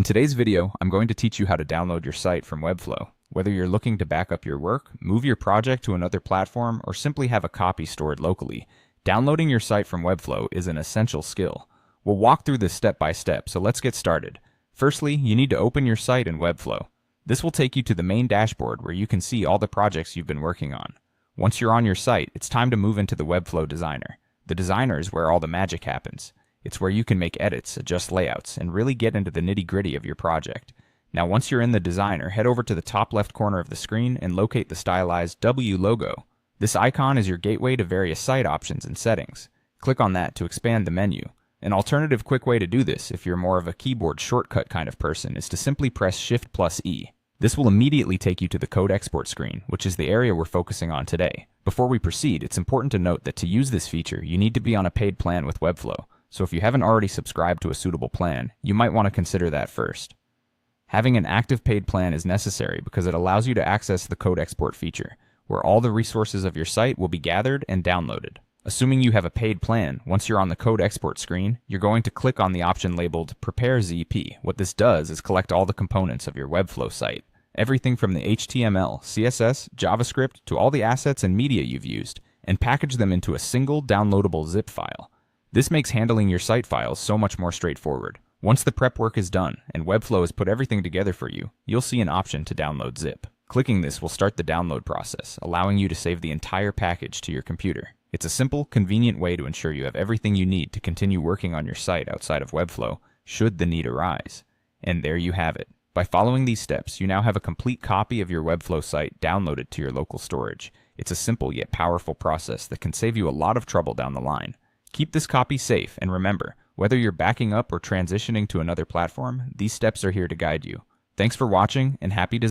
In today's video, I'm going to teach you how to download your site from Webflow. Whether you're looking to back up your work, move your project to another platform, or simply have a copy stored locally, downloading your site from Webflow is an essential skill. We'll walk through this step by step, so let's get started. Firstly, you need to open your site in Webflow. This will take you to the main dashboard where you can see all the projects you've been working on. Once you're on your site, it's time to move into the Webflow Designer. The Designer is where all the magic happens. It's where you can make edits, adjust layouts, and really get into the nitty-gritty of your project. Now once you're in the Designer, head over to the top left corner of the screen and locate the stylized W logo. This icon is your gateway to various site options and settings. Click on that to expand the menu. An alternative quick way to do this, if you're more of a keyboard shortcut kind of person, is to simply press Shift+E. This will immediately take you to the code export screen, which is the area we're focusing on today. Before we proceed, it's important to note that to use this feature, you need to be on a paid plan with Webflow. So if you haven't already subscribed to a suitable plan, you might want to consider that first. Having an active paid plan is necessary because it allows you to access the code export feature, where all the resources of your site will be gathered and downloaded. Assuming you have a paid plan, once you're on the code export screen, you're going to click on the option labeled Prepare ZP. What this does is collect all the components of your Webflow site. Everything from the HTML, CSS, JavaScript, to all the assets and media you've used, and package them into a single downloadable zip file. This makes handling your site files so much more straightforward. Once the prep work is done and Webflow has put everything together for you, you'll see an option to download zip. Clicking this will start the download process, allowing you to save the entire package to your computer. It's a simple, convenient way to ensure you have everything you need to continue working on your site outside of Webflow, should the need arise. And there you have it. By following these steps, you now have a complete copy of your Webflow site downloaded to your local storage. It's a simple yet powerful process that can save you a lot of trouble down the line. Keep this copy safe, and remember, whether you're backing up or transitioning to another platform, these steps are here to guide you. Thanks for watching, and happy design.